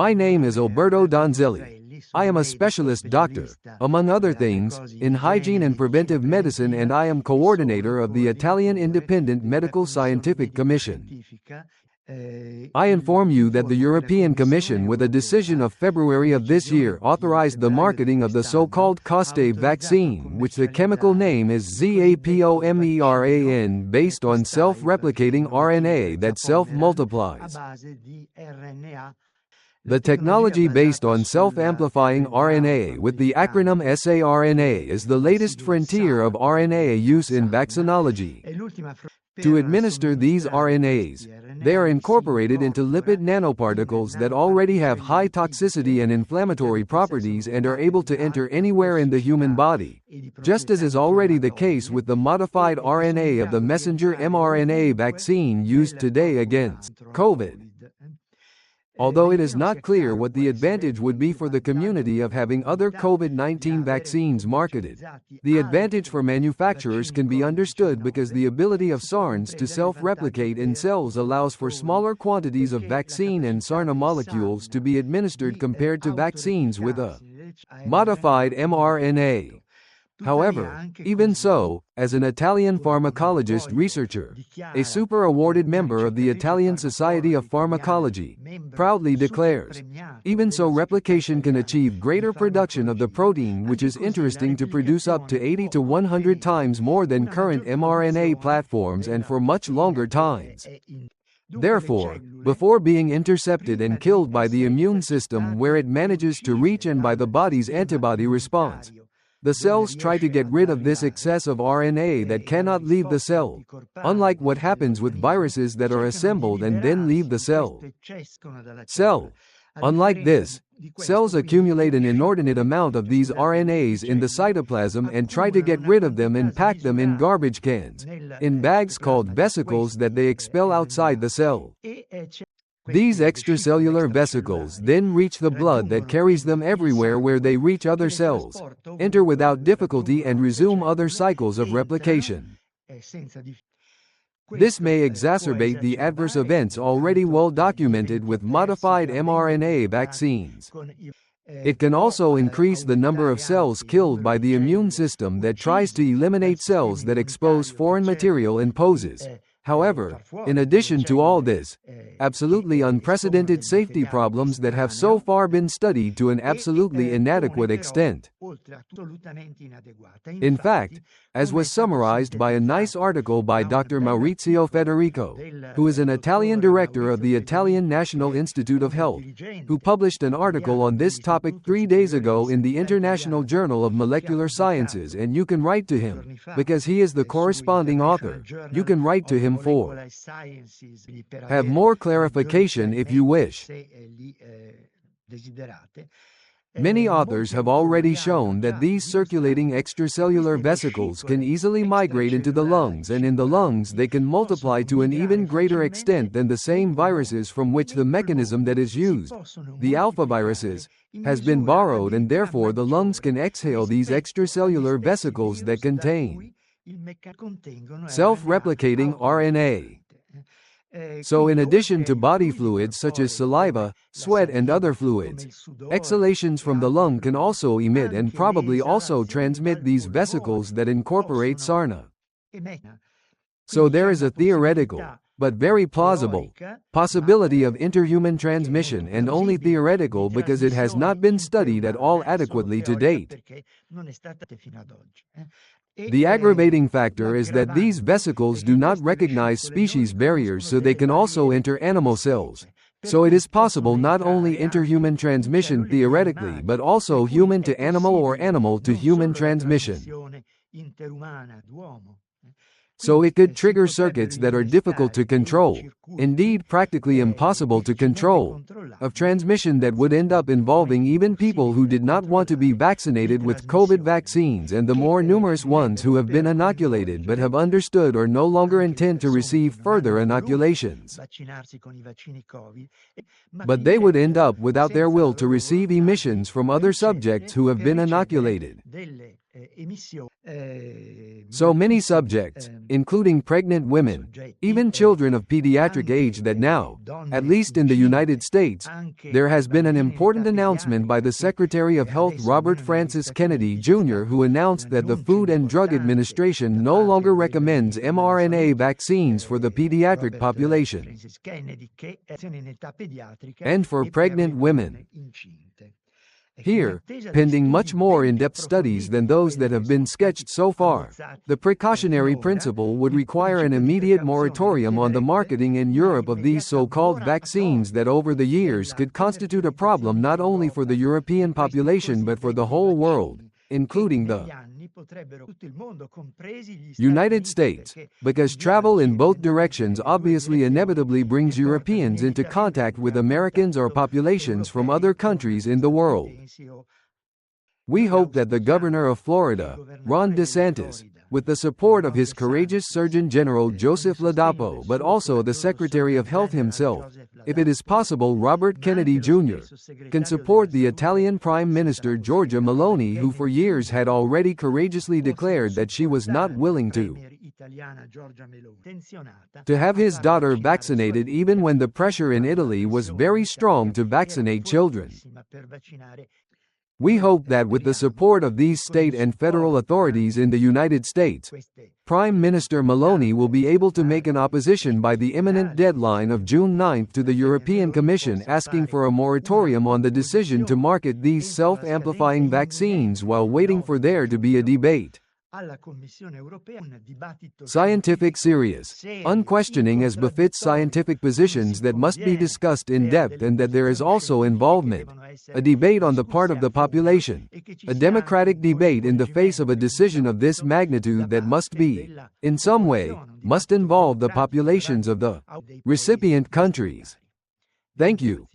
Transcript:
My name is Alberto Donzelli. I am a specialist doctor, among other things, in hygiene and preventive medicine, and I am coordinator of the Italian Independent Medical Scientific Commission. I inform you that the European Commission, with a decision of February of this year, authorized the marketing of the so-called Kostaive vaccine, which the chemical name is ZAPOMERAN, based on self-replicating RNA that self-multiplies. The technology based on self-amplifying RNA with the acronym saRNA is the latest frontier of RNA use in vaccinology. To administer these RNAs, they are incorporated into lipid nanoparticles that already have high toxicity and inflammatory properties and are able to enter anywhere in the human body, just as is already the case with the modified RNA of the messenger mRNA vaccine used today against COVID. Although it is not clear what the advantage would be for the community of having other COVID-19 vaccines marketed, the advantage for manufacturers can be understood because the ability of SARNs to self-replicate in cells allows for smaller quantities of vaccine and SARNA molecules to be administered compared to vaccines with a modified mRNA. However, even so, as an Italian pharmacologist researcher, a super-awarded member of the Italian Society of Pharmacology, proudly declares, even so replication can achieve greater production of the protein, which is interesting to produce up to 80 to 100 times more than current mRNA platforms and for much longer times. Therefore, before being intercepted and killed by the immune system where it manages to reach and by the body's antibody response, the cells try to get rid of this excess of RNA that cannot leave the cell, unlike what happens with viruses that are assembled and then leave the cell. Unlike this, cells accumulate an inordinate amount of these RNAs in the cytoplasm and try to get rid of them and pack them in garbage cans, in bags called vesicles that they expel outside the cell. These extracellular vesicles then reach the blood that carries them everywhere where they reach other cells, enter without difficulty and resume other cycles of replication. This may exacerbate the adverse events already well documented with modified mRNA vaccines. It can also increase the number of cells killed by the immune system that tries to eliminate cells that expose foreign material and poses, however, in addition to all this, absolutely unprecedented safety problems that have so far been studied to an absolutely inadequate extent. In fact, as was summarized by a nice article by Dr. Maurizio Federico, who is an Italian director of the Italian National Institute of Health, who published an article on this topic 3 days ago in the International Journal of Molecular Sciences, and you can write to him, because he is the corresponding author, you can write to him for have more clarification if you wish. Many authors have already shown that these circulating extracellular vesicles can easily migrate into the lungs, and in the lungs they can multiply to an even greater extent than the same viruses from which the mechanism that is used, the alpha viruses, has been borrowed, and therefore the lungs can exhale these extracellular vesicles that contain self-replicating RNA. So in addition to body fluids such as saliva, sweat and other fluids, exhalations from the lung can also emit and probably also transmit these vesicles that incorporate SARNA. So there is a theoretical, but very plausible, possibility of interhuman transmission, and only theoretical because it has not been studied at all adequately to date. The aggravating factor is that these vesicles do not recognize species barriers, so they can also enter animal cells. So it is possible not only interhuman transmission theoretically, but also human to animal or animal to human transmission. So it could trigger circuits that are difficult to control, indeed practically impossible to control, of transmission that would end up involving even people who did not want to be vaccinated with COVID vaccines and the more numerous ones who have been inoculated but have understood or no longer intend to receive further inoculations. But they would end up without their will to receive emissions from other subjects who have been inoculated. So many subjects, including pregnant women, even children of pediatric pediatric age that now, at least in the United States, there has been an important announcement by the Secretary of Health Robert Francis Kennedy Jr., who announced that the Food and Drug Administration no longer recommends mRNA vaccines for the pediatric population and for pregnant women. Here, pending much more in-depth studies than those that have been sketched so far, the precautionary principle would require an immediate moratorium on the marketing in Europe of these so-called vaccines that over the years could constitute a problem not only for the European population but for the whole world, including the United States, because travel in both directions obviously inevitably brings Europeans into contact with Americans or populations from other countries in the world. We hope that the governor of Florida, Ron DeSantis, with the support of his courageous Surgeon General Joseph Ladapo, but also the Secretary of Health himself, if it is possible Robert Kennedy Jr., can support the Italian Prime Minister Giorgia Meloni, who for years had already courageously declared that she was not willing to have his daughter vaccinated even when the pressure in Italy was very strong to vaccinate children. We hope that with the support of these state and federal authorities in the United States, Prime Minister Meloni will be able to make an opposition by the imminent deadline of June 9 to the European Commission asking for a moratorium on the decision to market these self-amplifying vaccines while waiting for there to be a debate. Scientific, serious, unquestioning as befits scientific positions that must be discussed in depth, and that there is also involvement, a debate on the part of the population, a democratic debate in the face of a decision of this magnitude that must be, in some way, must involve the populations of the recipient countries. Thank you.